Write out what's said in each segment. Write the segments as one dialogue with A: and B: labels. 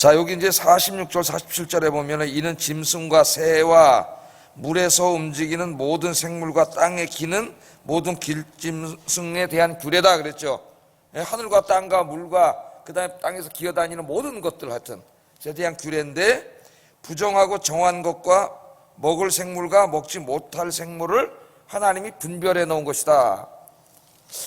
A: 자, 여기 이제 46절 47절에 보면은 이는 짐승과 새와 물에서 움직이는 모든 생물과 땅에 기는 모든 길짐승에 대한 규례다 그랬죠. 하늘과 땅과 물과 그 다음에 땅에서 기어다니는 모든 것들 하여튼 에 대한 규례인데, 부정하고 정한 것과 먹을 생물과 먹지 못할 생물을 하나님이 분별해 놓은 것이다.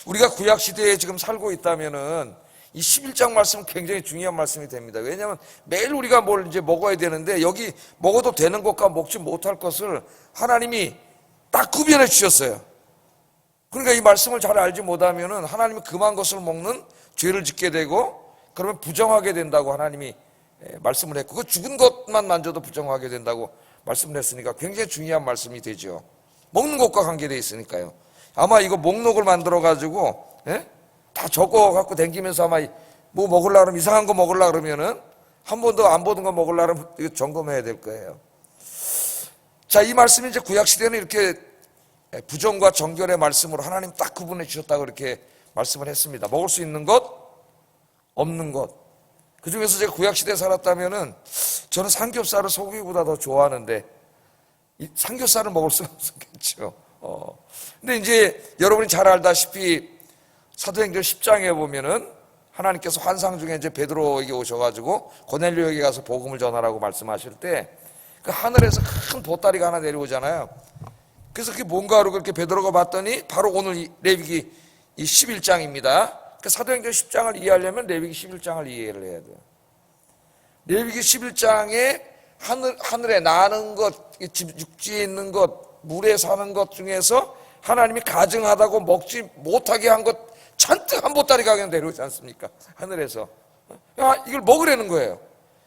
A: 우리가 구약시대에 지금 살고 있다면은 이 11장 말씀은 굉장히 중요한 말씀이 됩니다. 왜냐하면 매일 우리가 뭘 이제 먹어야 되는데, 여기 먹어도 되는 것과 먹지 못할 것을 하나님이 딱 구별해 주셨어요. 그러니까 이 말씀을 잘 알지 못하면은 하나님이 금한 것을 먹는 죄를 짓게 되고, 그러면 부정하게 된다고 하나님이 말씀을 했고, 그 죽은 것만 만져도 부정하게 된다고 말씀을 했으니까 굉장히 중요한 말씀이 되죠. 먹는 것과 관계되어 있으니까요. 아마 이거 목록을 만들어 가지고 다 적어 갖고 댕기면서 아마 뭐 먹으려고 그러면, 이상한 거 먹으려고 그러면은 한 번도 안 보던 거 먹으려고 그러면 이거 점검해야 될 거예요. 자, 이 말씀이 이제 구약시대는 이렇게 부정과 정결의 말씀으로 하나님 딱 구분해 주셨다고 이렇게 말씀을 했습니다. 먹을 수 있는 것, 없는 것. 그 중에서 제가 구약시대에 살았다면은 저는 삼겹살을 소고기보다 더 좋아하는데, 이 삼겹살을 먹을 수가 없었겠죠. 근데 이제 여러분이 잘 알다시피 사도행전 10장에 보면은 하나님께서 환상 중에 이제 베드로에게 오셔가지고 고넬료에게 가서 복음을 전하라고 말씀하실 때, 그 하늘에서 큰 보따리가 하나 내려오잖아요. 그래서 그게 뭔가 하고 그렇게 베드로가 봤더니 바로 오늘 이 레위기 이 11장입니다. 그 사도행전 10장을 이해하려면 레위기 11장을 이해를 해야 돼요. 레위기 11장에 하늘에 나는 것, 육지에 있는 것, 물에 사는 것 중에서 하나님이 가증하다고 먹지 못하게 한 것 잔뜩 한 보따리가 그냥 내려오지 않습니까? 하늘에서. 야, 이걸 먹으라는 거예요.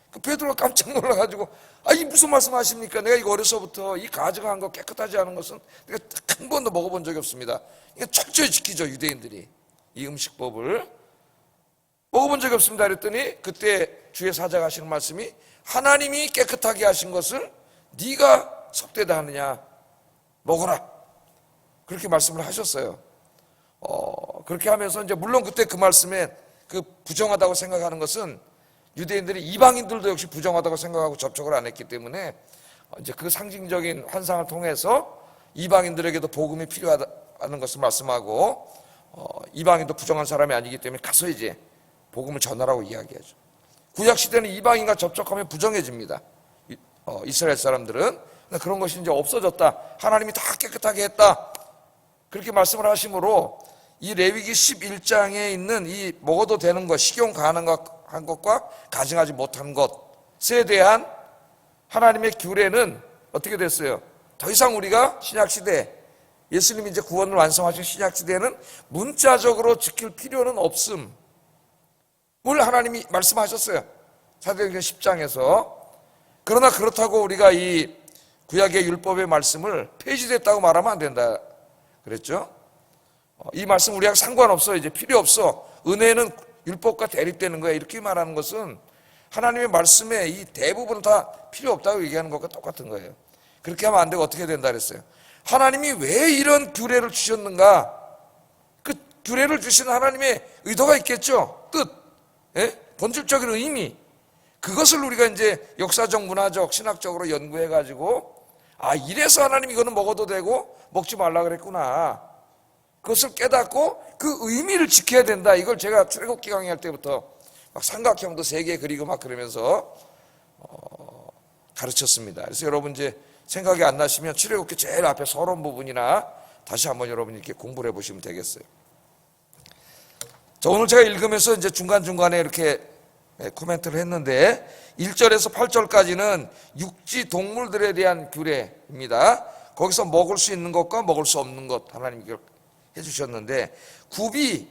A: 그 베드로가 깜짝 놀라가지고, 이 무슨 말씀 하십니까? 내가 이거 어려서부터 이 가증한 거, 깨끗하지 않은 것은 내가 한 번도 먹어본 적이 없습니다. 이거 철저히 지키죠, 유대인들이. 이 음식법을 먹어본 적이 없습니다. 그랬더니 그때 주의 사자가 하시는 말씀이, 하나님이 깨끗하게 하신 것을 네가 속되다 하느냐, 먹어라, 그렇게 말씀을 하셨어요. 그렇게 하면서 이제 물론 그때 그 말씀에 그 부정하다고 생각하는 것은 유대인들이 이방인들도 역시 부정하다고 생각하고 접촉을 안 했기 때문에 이제 그 상징적인 환상을 통해서 이방인들에게도 복음이 필요하다는 것을 말씀하고, 이방인도 부정한 사람이 아니기 때문에 가서 이제 복음을 전하라고 이야기하죠. 구약시대는 이방인과 접촉하면 부정해집니다. 이스라엘 사람들은. 그런 것이 이제 없어졌다. 하나님이 다 깨끗하게 했다. 그렇게 말씀을 하심으로 이 레위기 11장에 있는 이 먹어도 되는 것, 식용 가능한 것과 가증하지 못한 것에 대한 하나님의 규례는 어떻게 됐어요? 더 이상 우리가 신약시대, 예수님이 이제 구원을 완성하신 신약시대에는 문자적으로 지킬 필요는 없음. 뭘 하나님이 말씀하셨어요. 사도행전 10장에서. 그러나 그렇다고 우리가 이 구약의 율법의 말씀을 폐지됐다고 말하면 안 된다 그랬죠. 이 말씀 우리하고 상관없어, 이제 필요 없어, 은혜는 율법과 대립되는 거야, 이렇게 말하는 것은 하나님의 말씀에 이 대부분 다 필요 없다고 얘기하는 것과 똑같은 거예요. 그렇게 하면 안 되고 어떻게 된다 그랬어요? 하나님이 왜 이런 규례를 주셨는가? 그 규례를 주신 하나님의 의도가 있겠죠. 뜻, 본질적인 의미, 그것을 우리가 이제 역사적, 문화적, 신학적으로 연구해가지고, 이래서 하나님 이거는 먹어도 되고 먹지 말라 그랬구나, 그것을 깨닫고 그 의미를 지켜야 된다. 이걸 제가 출애굽기 강의할 때부터 막 삼각형도 3개 그리고 막 그러면서 가르쳤습니다. 그래서 여러분 이제 생각이 안 나시면 출애굽기 제일 앞에 서론 부분이나 다시 한번 여러분이 이렇게 공부를 해보시면 되겠어요. 자, 오늘 제가 읽으면서 이제 중간중간에 이렇게 코멘트를 했는데, 1절에서 8절까지는 육지 동물들에 대한 규례입니다. 거기서 먹을 수 있는 것과 먹을 수 없는 것 하나님이 해주셨는데, 굽이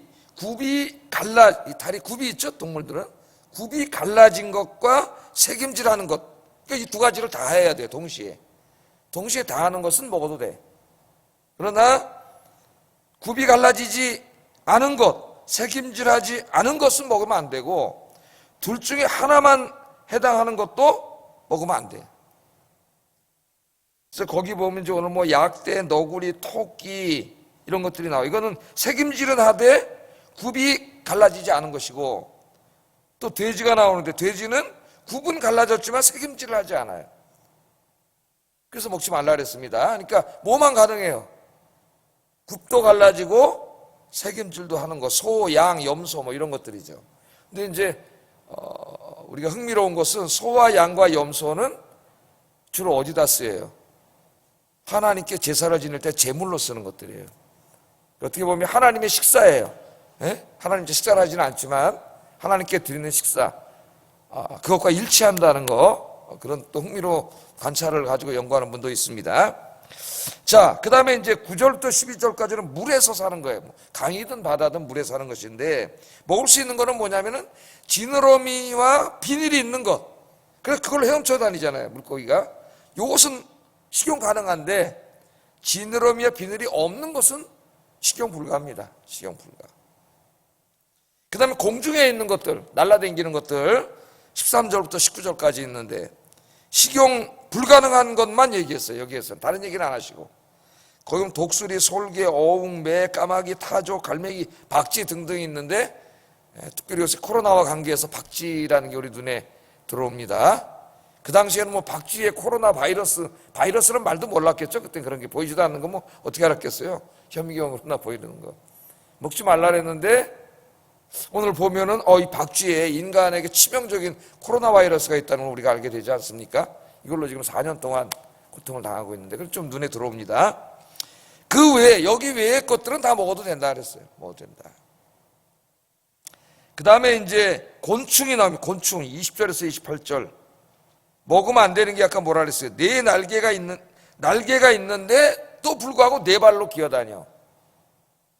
A: 다리 굽이 있죠, 동물들은. 굽이 갈라진 것과 새김질하는 것, 그러니까 이 두 가지를 다 해야 돼요. 동시에 다 하는 것은 먹어도 돼. 그러나 굽이 갈라지지 않은 것, 새김질하지 않은 것은 먹으면 안 되고, 둘 중에 하나만 해당하는 것도 먹으면 안 돼. 그래서 거기 보면 이제 오늘 뭐 약대, 너구리, 토끼 이런 것들이 나와요. 이거는 새김질은 하되 굽이 갈라지지 않은 것이고, 또 돼지가 나오는데 돼지는 굽은 갈라졌지만 새김질을 하지 않아요. 그래서 먹지 말라 그랬습니다. 그러니까 뭐만 가능해요? 굽도 갈라지고 새김질도 하는 거, 소, 양, 염소 뭐 이런 것들이죠. 근데 이제 우리가 흥미로운 것은 소와 양과 염소는 주로 어디다 쓰여요? 하나님께 제사를 지낼 때 제물로 쓰는 것들이에요. 어떻게 보면 하나님의 식사예요. 예? 하나님께 식사를 하지는 않지만 하나님께 드리는 식사, 그것과 일치한다는 거, 그런 또 흥미로운 관찰을 가지고 연구하는 분도 있습니다. 자, 그 다음에 이제 9절부터 12절까지는 물에서 사는 거예요. 강이든 바다든 물에 사는 것인데, 먹을 수 있는 거는 뭐냐면은 지느러미와 비늘이 있는 것. 그래서 그걸 헤엄쳐 다니잖아요, 물고기가. 요것은 식용 가능한데, 지느러미와 비늘이 없는 것은 식용 불가합니다. 식용 불가. 그 다음에 공중에 있는 것들, 날아다니는 것들, 13절부터 19절까지 있는데, 식용 불가능한 것만 얘기했어요. 여기에서는 다른 얘기는 안 하시고, 거기 독수리, 솔개, 어웅, 매, 까마귀, 타조, 갈매기, 박쥐 등등이 있는데, 특별히 요새 코로나와 관계해서 박쥐라는 게 우리 눈에 들어옵니다. 그 당시에는 뭐 박쥐의 코로나 바이러스는 말도 몰랐겠죠. 그때 그런 게 보이지도 않는 거 뭐 어떻게 알았겠어요. 현미경으로나 보이는 거 먹지 말라 그랬는데, 오늘 보면은 이 박쥐에 인간에게 치명적인 코로나 바이러스가 있다는 걸 우리가 알게 되지 않습니까? 이걸로 지금 4년 동안 고통을 당하고 있는데, 그래서 좀 눈에 들어옵니다. 그 외에, 여기 외의 것들은 다 먹어도 된다 그랬어요. 먹어도 된다. 그 다음에 이제 곤충이 나오면, 곤충 20절에서 28절. 먹으면 안 되는 게 아까 뭐라 그랬어요? 네 날개가 있는데 또 불구하고 네 발로 기어다녀.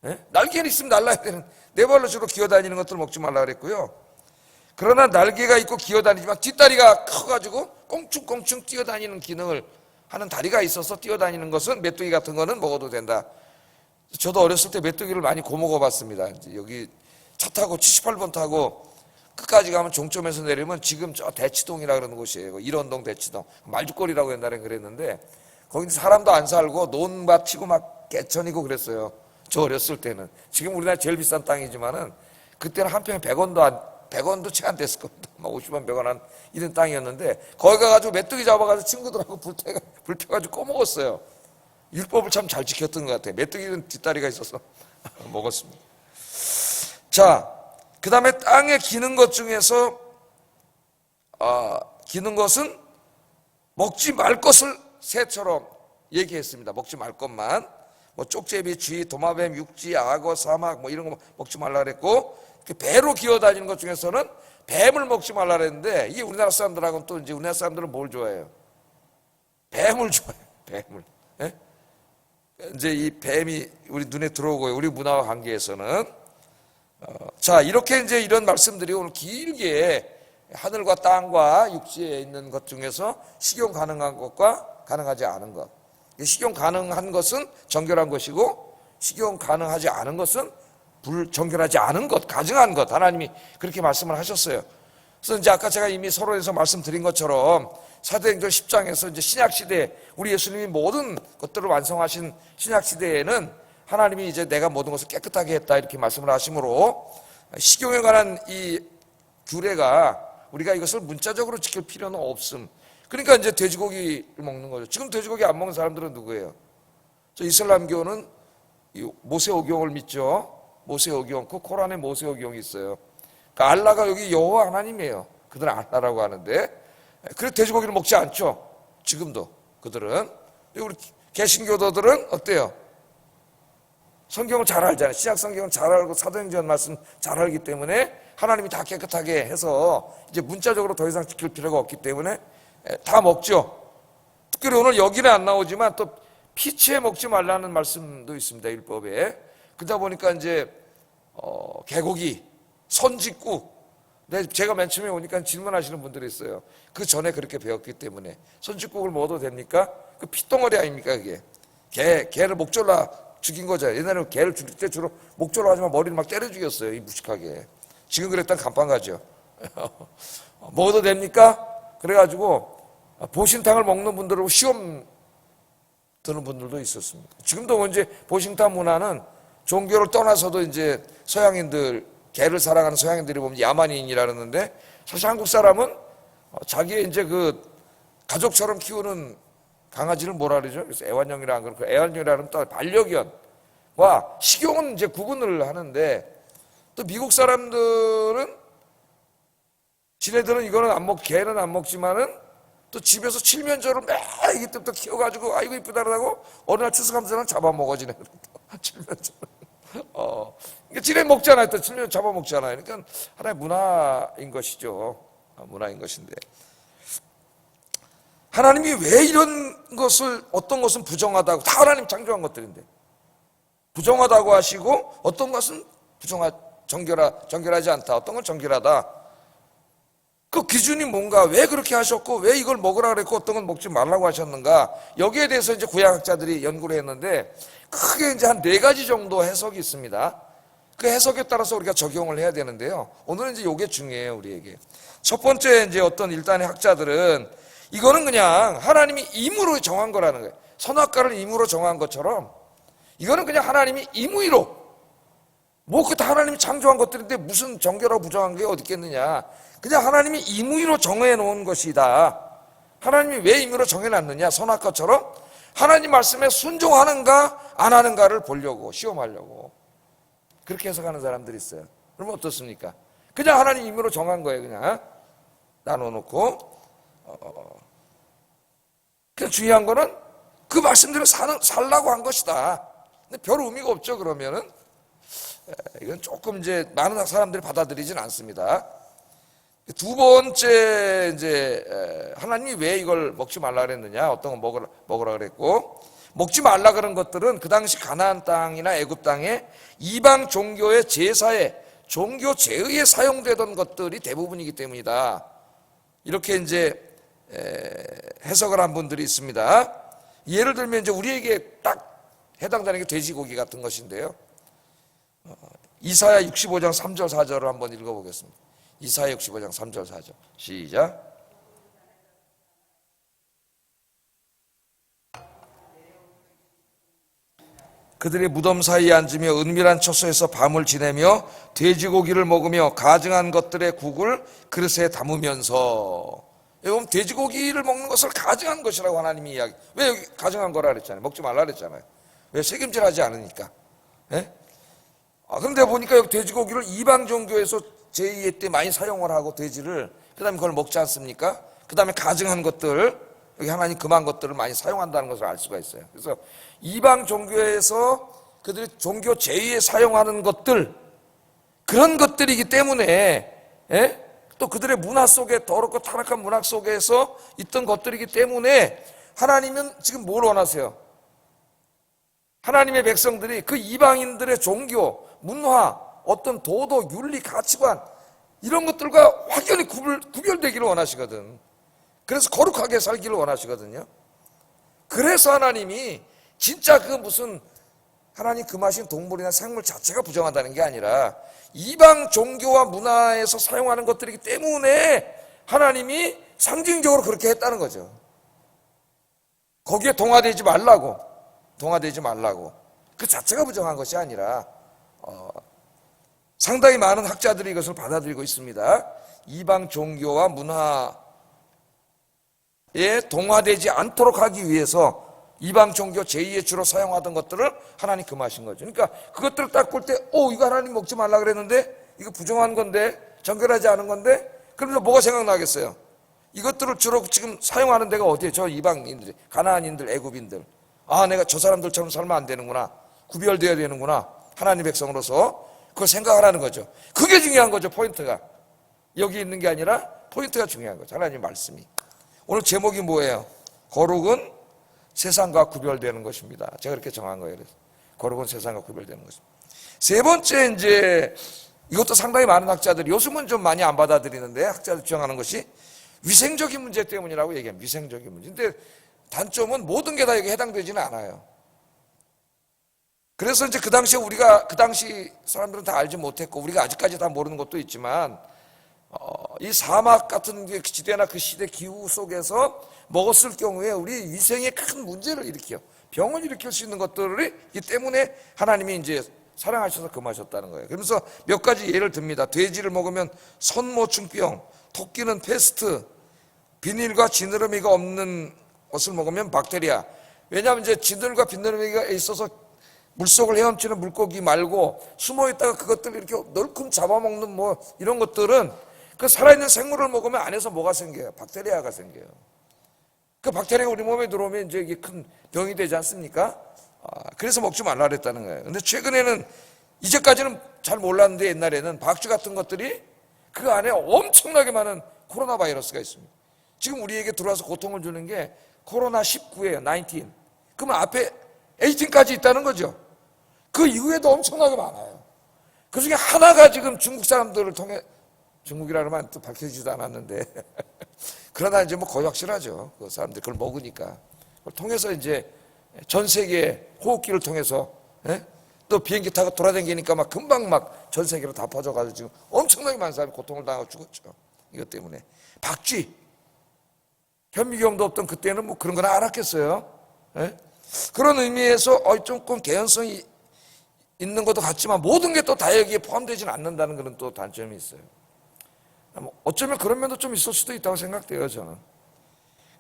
A: 네? 날개는 있으면 날라야 되는, 네 발로 주로 기어다니는 것들을 먹지 말라 그랬고요. 그러나 날개가 있고 기어다니지만 뒷다리가 커가지고 꽁충꽁충 뛰어다니는 기능을 하는 다리가 있어서 뛰어다니는 것은, 메뚜기 같은 거는 먹어도 된다. 저도 어렸을 때 메뚜기를 많이 고먹어 봤습니다. 여기 차 타고 78번 타고 끝까지 가면 종점에서 내리면 지금 저 대치동이라 그러는 곳이에요. 일원동 대치동. 말죽거리라고 옛날에 그랬는데, 거기 사람도 안 살고 논밭 치고 막 개천이고 그랬어요. 저 어렸을 때는. 지금 우리나라 제일 비싼 땅이지만은 그때는 한 평에 100원도 채 안 됐을 겁니다. 막 50원, 100원 한 이런 땅이었는데, 거기 가가지고 메뚜기 잡아가지고 친구들하고 불 펴가지고 꺼먹었어요. 율법을 참 잘 지켰던 것 같아요. 메뚜기는 뒷다리가 있어서 먹었습니다. 자, 그 다음에 땅에 기는 것 중에서 기는 것은 먹지 말 것을 새처럼 얘기했습니다. 먹지 말 것만. 뭐 쪽제비, 쥐, 도마뱀, 육지, 악어, 사막 뭐 이런 거 먹지 말라 그랬고, 배로 기어다니는 것 중에서는 뱀을 먹지 말라 그랬는데, 이게 우리나라 사람들하고는 또 이제 우리나라 사람들은 뭘 좋아해요? 뱀을 좋아해요. 뱀을. 예? 이제 이 뱀이 우리 눈에 들어오고요. 우리 문화와 관계에서는. 자, 이렇게 이제 이런 말씀들이 오늘 길게 하늘과 땅과 육지에 있는 것 중에서 식용 가능한 것과 가능하지 않은 것. 식용 가능한 것은 정결한 것이고, 식용 가능하지 않은 것은 불정결하지 않은 것, 가증한 것. 하나님이 그렇게 말씀을 하셨어요. 그래서 이제 아까 제가 이미 서론에서 말씀드린 것처럼 사도행전 10장에서 이제 신약시대, 우리 예수님이 모든 것들을 완성하신 신약시대에는 하나님이 이제 내가 모든 것을 깨끗하게 했다 이렇게 말씀을 하시므로, 식용에 관한 이 규례가 우리가 이것을 문자적으로 지킬 필요는 없음. 그러니까 이제 돼지고기를 먹는 거죠. 지금 돼지고기 안 먹는 사람들은 누구예요? 저 이슬람교는 모세오경을 믿죠. 모세오경, 그 코란에 모세오경이 있어요. 그러니까 알라가 여기 여호와 하나님이에요. 그들은 알라라고 하는데, 그래서 돼지고기를 먹지 않죠. 지금도 그들은. 우리 개신교도들은 어때요? 성경을 잘 알잖아요. 신약 성경을 잘 알고 사도행전 말씀 잘 알기 때문에 하나님이 다 깨끗하게 해서 이제 문자적으로 더 이상 지킬 필요가 없기 때문에 다 먹죠. 특별히 오늘 여기는 안 나오지만 또 피채 먹지 말라는 말씀도 있습니다. 율법에. 그러다 보니까 이제 개고기, 선짓국. 제가 맨 처음에 오니까 질문하시는 분들이 있어요. 그 전에 그렇게 배웠기 때문에. 선짓국을 먹어도 됩니까? 그 피덩어리 아닙니까 그게. 개를 목졸라 죽인 거죠. 옛날에는 개를 죽일 때 주로 목졸라 하지만 머리를 막 때려 죽였어요. 이 무식하게. 지금 그랬다면 간판 가죠. 먹어도 됩니까? 그래가지고 보신탕을 먹는 분들하고 시험 드는 분들도 있었습니다. 지금도 이제 보신탕 문화는 종교를 떠나서도 이제 서양인들, 개를 사랑하는 서양인들이 보면 야만인이라 그러는데, 사실 한국 사람은 자기의 이제 그 가족처럼 키우는 강아지를 뭐라 그러죠? 그래서 애완용이라는 건, 그 애완용이라는 또 반려견과 식용은 이제 구분을 하는데, 또 미국 사람들은 지네들은 이거는 안 먹, 개는 안 먹지만은 또 집에서 칠면조를 매 아기 때부터 키워가지고 아이고 이쁘다라고 어느 날 추석하면서 잡아먹어지네. 칠면조를. 그러니까 지네 먹잖아요. 또 칠면조 잡아먹잖아요. 그러니까 하나의 문화인 것이죠. 문화인 것인데. 하나님이 왜 이런 것을, 어떤 것은 부정하다고, 다 하나님 창조한 것들인데 부정하다고 하시고 어떤 것은 정결하지 않다, 어떤 건 정결하다, 그 기준이 뭔가, 왜 그렇게 하셨고 왜 이걸 먹으라 그랬고 어떤 건 먹지 말라고 하셨는가, 여기에 대해서 이제 구약학자들이 연구를 했는데 크게 이제 한 4가지 정도 해석이 있습니다. 그 해석에 따라서 우리가 적용을 해야 되는데요, 오늘은 이제 이게 중요해요 우리에게. 첫 번째, 이제 어떤 일단의 학자들은 이거는 그냥 하나님이 임의로 정한 거라는 거예요. 선악과를 임의로 정한 것처럼 이거는 그냥 하나님이 임의로, 뭐 그 다 하나님이 창조한 것들인데 무슨 정결하고 부정한 게 어디 있겠느냐, 그냥 하나님이 임의로 정해놓은 것이다. 하나님이 왜 임의로 정해놨느냐, 선악과처럼 하나님 말씀에 순종하는가 안 하는가를 보려고, 시험하려고 그렇게 해석하는 사람들이 있어요. 그러면 어떻습니까? 그냥 하나님 임의로 정한 거예요. 그냥 나눠놓고 그냥 중요한 거는 그 말씀대로 살라고 한 것이다. 근데 별 의미가 없죠. 그러면은 이건 조금 이제 많은 사람들이 받아들이진 않습니다. 두 번째, 이제 하나님이 왜 이걸 먹지 말라 그랬느냐, 어떤 거 먹으라 그랬고, 먹지 말라 그런 것들은 그 당시 가나안 땅이나 애굽 땅에 이방 종교의 제사에, 종교 제의에 사용되던 것들이 대부분이기 때문이다. 이렇게 이제 해석을 한 분들이 있습니다. 예를 들면 이제 우리에게 딱 해당되는 게 돼지고기 같은 것인데요. 이사야 65장 3절 4절을 한번 읽어보겠습니다. 이사야 65장 3절 4절 시작. 그들이 무덤 사이에 앉으며 은밀한 처소에서 밤을 지내며 돼지고기를 먹으며 가증한 것들의 국을 그릇에 담으면서, 여러분 돼지고기를 먹는 것을 가증한 것이라고 하나님이 이야기. 왜 여기 가증한 거라 그랬잖아요. 먹지 말라 그랬잖아요. 왜? 책임질하지 않으니까. 예? 그런데 보니까 여기 돼지고기를 이방 종교에서 제2의 때 많이 사용을 하고, 돼지를, 그 다음에 그걸 먹지 않습니까? 그 다음에 가증한 것들, 여기 하나님 금한 것들을 많이 사용한다는 것을 알 수가 있어요. 그래서 이방 종교에서 그들이 종교 제2에 사용하는 것들, 그런 것들이기 때문에, 예? 또 그들의 문화 속에, 더럽고 타락한 문화 속에서 있던 것들이기 때문에 하나님은 지금 뭘 원하세요? 하나님의 백성들이 그 이방인들의 종교, 문화, 어떤 도덕, 윤리, 가치관, 이런 것들과 확연히 구별되기를 원하시거든. 그래서 거룩하게 살기를 원하시거든요. 그래서 하나님이 진짜 그 무슨 하나님 금하신 동물이나 생물 자체가 부정한다는 게 아니라 이방 종교와 문화에서 사용하는 것들이기 때문에 하나님이 상징적으로 그렇게 했다는 거죠. 거기에 동화되지 말라고. 그 자체가 부정한 것이 아니라 상당히 많은 학자들이 이것을 받아들이고 있습니다. 이방 종교와 문화에 동화되지 않도록 하기 위해서 이방 종교 제2의 주로 사용하던 것들을 하나님 금하신 거죠. 그러니까 그것들을 딱 볼 때 이거 하나님 먹지 말라 그랬는데 이거 부정한 건데, 정결하지 않은 건데, 그러면서 뭐가 생각나겠어요? 이것들을 주로 지금 사용하는 데가 어디예요? 저 이방인들, 가나안인들, 애굽인들. 내가 저 사람들처럼 살면 안 되는구나, 구별되어야 되는구나, 하나님 백성으로서 그걸 생각하라는 거죠. 그게 중요한 거죠. 포인트가 여기 있는 게 아니라 포인트가 중요한 거죠. 하나님 말씀이. 오늘 제목이 뭐예요? 거룩은 세상과 구별되는 것입니다. 제가 그렇게 정한 거예요. 그래서 거룩은 세상과 구별되는 것입니다. 세 번째, 이제 이것도 상당히 많은 학자들이, 요즘은 좀 많이 안 받아들이는데 학자들 주장하는 것이 위생적인 문제 때문이라고 얘기합니다. 위생적인 문제. 근데 단점은 모든 게 다 여기 해당되지는 않아요. 그래서 이제 그 당시 사람들은 다 알지 못했고, 우리가 아직까지 다 모르는 것도 있지만, 이 사막 같은 지대나 그 시대 기후 속에서 먹었을 경우에 우리 위생에 큰 문제를 일으켜, 병을 일으킬 수 있는 것들이기 때문에 하나님이 이제 사랑하셔서 금하셨다는 거예요. 그러면서 몇 가지 예를 듭니다. 돼지를 먹으면 선모충병, 토끼는 패스트, 비닐과 지느러미가 없는 것을 먹으면 박테리아. 왜냐하면 이제 지들과 비늘미가 있어서 물속을 헤엄치는 물고기 말고 숨어 있다가 그것들을 이렇게 널큼 잡아먹는 뭐 이런 것들은 그 살아있는 생물을 먹으면 안에서 뭐가 생겨요? 박테리아가 생겨요. 그 박테리아가 우리 몸에 들어오면 이제 이게 큰 병이 되지 않습니까? 그래서 먹지 말라 그랬다는 거예요. 근데 최근에는 이제까지는 잘 몰랐는데 옛날에는 박쥐 같은 것들이 그 안에 엄청나게 많은 코로나 바이러스가 있습니다. 지금 우리에게 들어와서 고통을 주는 게 코로나 19예요. 19. 그러면 앞에 18까지 있다는 거죠. 그 이후에도 엄청나게 많아요. 그 중에 하나가 지금 중국 사람들을 통해, 중국이라는 말 또 밝혀지지도 않았는데 그러나 이제 뭐 거의 확실하죠. 그 사람들이 그걸 먹으니까. 그걸 통해서 이제 전 세계 호흡기를 통해서, 예? 또 비행기 타고 돌아다니니까 막 금방 막 전 세계로 다 퍼져가지고 지금 엄청나게 많은 사람이 고통을 당하고 죽었죠. 이것 때문에. 박쥐. 현미경도 없던 그때는 뭐 그런 건 알았겠어요. 예? 그런 의미에서 조금 개연성이 있는 것도 같지만 모든 게 또 다 여기에 포함되지는 않는다는 그런 또 단점이 있어요. 어쩌면 그런 면도 좀 있을 수도 있다고 생각돼요, 저는.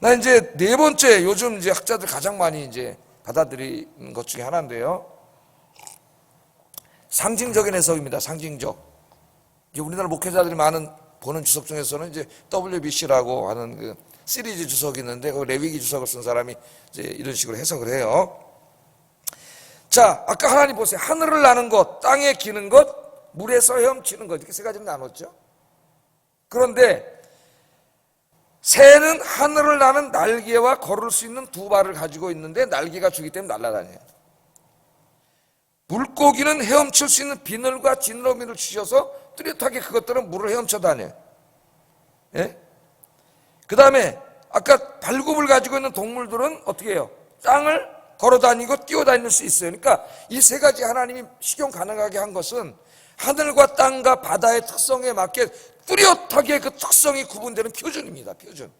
A: 나 이제 네 번째, 요즘 이제 학자들 가장 많이 이제 받아들이는 것 중에 하나인데요. 상징적인 해석입니다. 상징적. 이제 우리나라 목회자들이 많은 보는 주석 중에서는 이제 WBC라고 하는 그 시리즈 주석이 있는데 그 레위기 주석을 쓴 사람이 이제 이런 식으로 해석을 해요. 자, 아까 하나님 보세요. 하늘을 나는 것, 땅에 기는 것, 물에서 헤엄치는 것, 이렇게 세 가지를 나눴죠. 그런데 새는 하늘을 나는 날개와 걸을 수 있는 두 발을 가지고 있는데 날개가 주기 때문에 날아다녀요. 물고기는 헤엄칠 수 있는 비늘과 지느러미를 주셔서 뚜렷하게 그것들은 물을 헤엄쳐 다녀요. 예? 그 다음에 아까 발굽을 가지고 있는 동물들은 어떻게 해요? 땅을 걸어다니고 뛰어다닐 수 있어요. 그러니까 이 세 가지 하나님이 식용 가능하게 한 것은 하늘과 땅과 바다의 특성에 맞게 뚜렷하게 그 특성이 구분되는 표준입니다. 표준.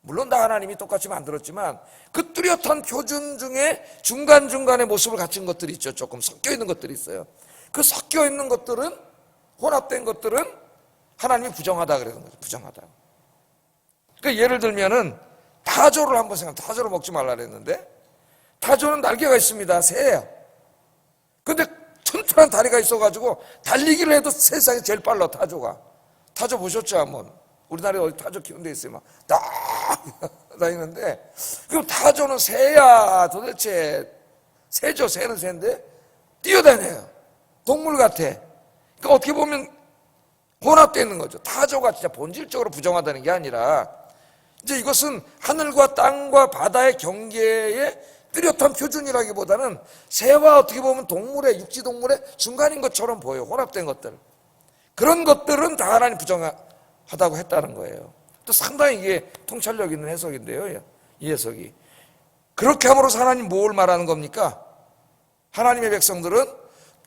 A: 물론 다 하나님이 똑같이 만들었지만 그 뚜렷한 표준 중에 중간중간의 모습을 갖춘 것들이 있죠. 조금 섞여 있는 것들이 있어요. 그 섞여 있는 것들은, 혼합된 것들은 하나님이 부정하다 그러는 거죠. 부정하다. 그러니까 예를 들면은 타조를 한번 생각해. 타조를 먹지 말라 그랬는데 타조는 날개가 있습니다. 새예요. 근데 튼튼한 다리가 있어가지고 달리기를 해도 세상에 제일 빨라. 타조가. 타조 보셨죠? 한번. 우리나라에 어디 타조 키우는 데 있어요. 막 딱 다니는데 그럼 타조는 새야. 도대체 새죠. 새는 새인데 뛰어다녀요. 동물 같아. 그러니까 어떻게 보면 혼합되어 있는 거죠. 타조가 진짜 본질적으로 부정하다는 게 아니라 이제 이것은 하늘과 땅과 바다의 경계의 뚜렷한 표준이라기보다는 새와 어떻게 보면 동물의, 육지동물의 중간인 것처럼 보여요. 혼합된 것들. 그런 것들은 다 하나님 부정하다고 했다는 거예요. 또 상당히 이게 통찰력 있는 해석인데요. 이 해석이. 그렇게 함으로써 하나님 뭘 말하는 겁니까? 하나님의 백성들은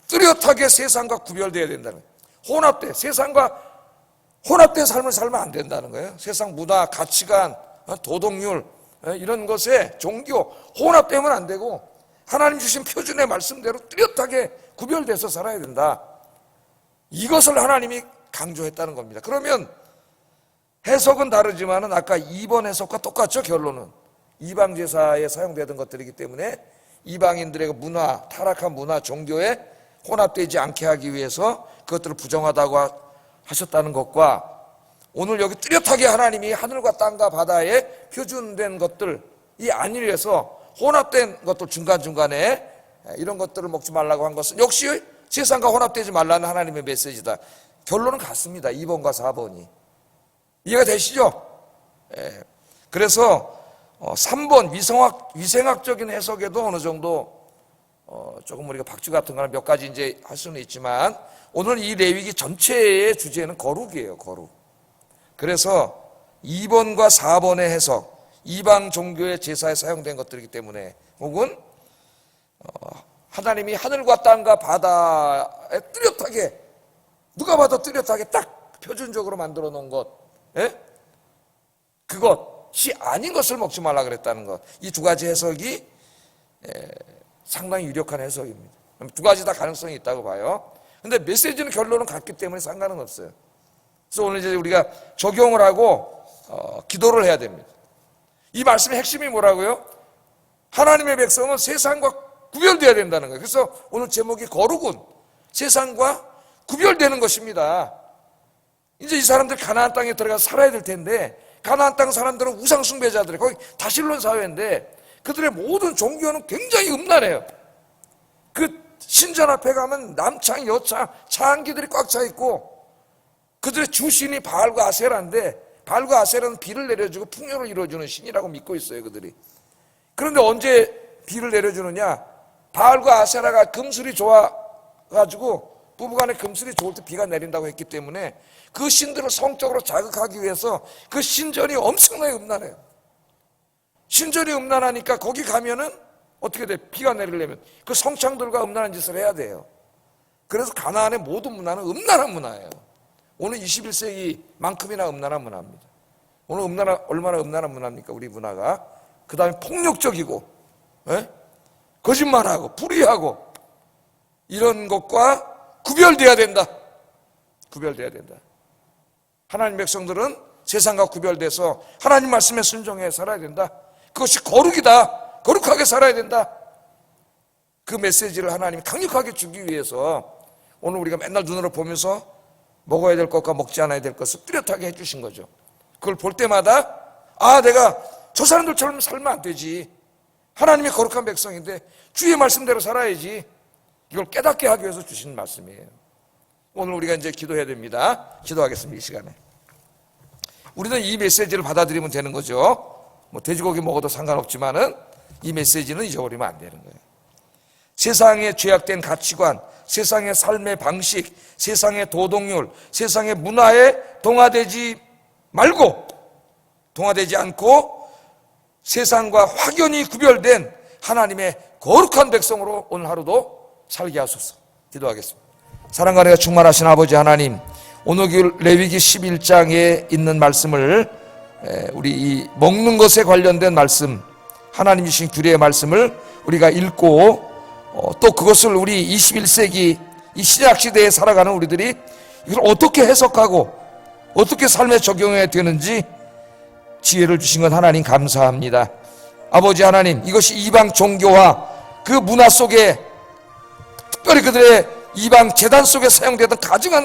A: 뚜렷하게 세상과 구별되어야 된다는 거예요. 세상과 혼합된 삶을 살면 안 된다는 거예요. 세상 문화, 가치관, 도덕률 이런 것에 종교 혼합되면 안 되고 하나님 주신 표준의 말씀대로 뚜렷하게 구별돼서 살아야 된다. 이것을 하나님이 강조했다는 겁니다. 그러면 해석은 다르지만은 아까 2번 해석과 똑같죠. 결론은 이방 제사에 사용되던 것들이기 때문에 이방인들의 문화, 타락한 문화, 종교에 혼합되지 않게 하기 위해서 그것들을 부정하다고 하셨다는 것과 오늘 여기 뚜렷하게 하나님이 하늘과 땅과 바다에 표준된 것들이 아니라서 혼합된 것들 중간중간에 이런 것들을 먹지 말라고 한 것은 역시 세상과 혼합되지 말라는 하나님의 메시지다. 결론은 같습니다. 2번과 4번이. 이해가 되시죠? 그래서 3번 위생학적인 해석에도 어느 정도 조금 우리가 박쥐 같은 거는 몇 가지 이제 할 수는 있지만 오늘 이 레위기 전체의 주제는 거룩이에요. 거룩. 그래서 2번과 4번의 해석, 이방 종교의 제사에 사용된 것들이기 때문에 혹은 하나님이 하늘과 땅과 바다에 뚜렷하게 누가 봐도 뚜렷하게 딱 표준적으로 만들어 놓은 것, 그것이 아닌 것을 먹지 말라 그랬다는 것. 이 두 가지 해석이 상당히 유력한 해석입니다. 두 가지 다 가능성이 있다고 봐요. 근데 메시지는 결론은 같기 때문에 상관은 없어요. 그래서 오늘 이제 우리가 적용을 하고 기도를 해야 됩니다. 이 말씀의 핵심이 뭐라고요? 하나님의 백성은 세상과 구별되어야 된다는 거예요. 그래서 오늘 제목이 거룩은 세상과 구별되는 것입니다. 이제 이 사람들 가나안 땅에 들어가서 살아야 될 텐데, 가나안 땅 사람들은 우상 숭배자들이에요. 거기 다실론 사회인데 그들의 모든 종교는 굉장히 음란해요. 그 신전 앞에 가면 남창 여창 창기들이 꽉 차 있고, 그들의 주신이 바알과 아세라인데, 바알과 아세라는 비를 내려주고 풍요를 이루어주는 신이라고 믿고 있어요, 그들이. 그런데 언제 비를 내려주느냐? 바알과 아세라가 금슬이 좋아가지고 부부간에 금슬이 좋을 때 비가 내린다고 했기 때문에 그 신들을 성적으로 자극하기 위해서 그 신전이 엄청나게 음란해요. 신전이 음란하니까 거기 가면은 어떻게 돼? 비가 내리려면 그 성창들과 음란한 짓을 해야 돼요. 그래서 가나안의 모든 문화는 음란한 문화예요. 오늘 21세기만큼이나 음란한 문화입니다. 오늘 얼마나 음란한 문화입니까? 우리 문화가. 그 다음에 폭력적이고, 거짓말하고 불의하고, 이런 것과 구별돼야 된다. 구별돼야 된다. 하나님 백성들은 세상과 구별돼서 하나님 말씀에 순종해 살아야 된다. 그것이 거룩이다. 거룩하게 살아야 된다. 그 메시지를 하나님이 강력하게 주기 위해서 오늘 우리가 맨날 눈으로 보면서 먹어야 될 것과 먹지 않아야 될 것을 뚜렷하게 해주신 거죠. 그걸 볼 때마다 내가 저 사람들처럼 살면 안 되지. 하나님의 거룩한 백성인데 주의 말씀대로 살아야지. 이걸 깨닫게 하기 위해서 주신 말씀이에요. 오늘 우리가 이제 기도해야 됩니다. 기도하겠습니다. 이 시간에 우리는 이 메시지를 받아들이면 되는 거죠. 뭐 돼지고기 먹어도 상관없지만은 이 메시지는 잊어버리면 안 되는 거예요. 세상의 죄악된 가치관, 세상의 삶의 방식, 세상의 도덕률, 세상의 문화에 동화되지 않고 세상과 확연히 구별된 하나님의 거룩한 백성으로 오늘 하루도 살게 하소서. 기도하겠습니다. 사랑과 은혜가 충만하신 아버지 하나님, 오늘 레위기 11장에 있는 말씀을, 우리 이 먹는 것에 관련된 말씀, 하나님 주신 규례의 말씀을 우리가 읽고 또 그것을 우리 21세기 이 신약시대에 살아가는 우리들이 이걸 어떻게 해석하고 어떻게 삶에 적용해야 되는지 지혜를 주신 건 하나님 감사합니다. 아버지 하나님, 이것이 이방 종교와 그 문화 속에, 특별히 그들의 이방 제단 속에 사용되던 가증한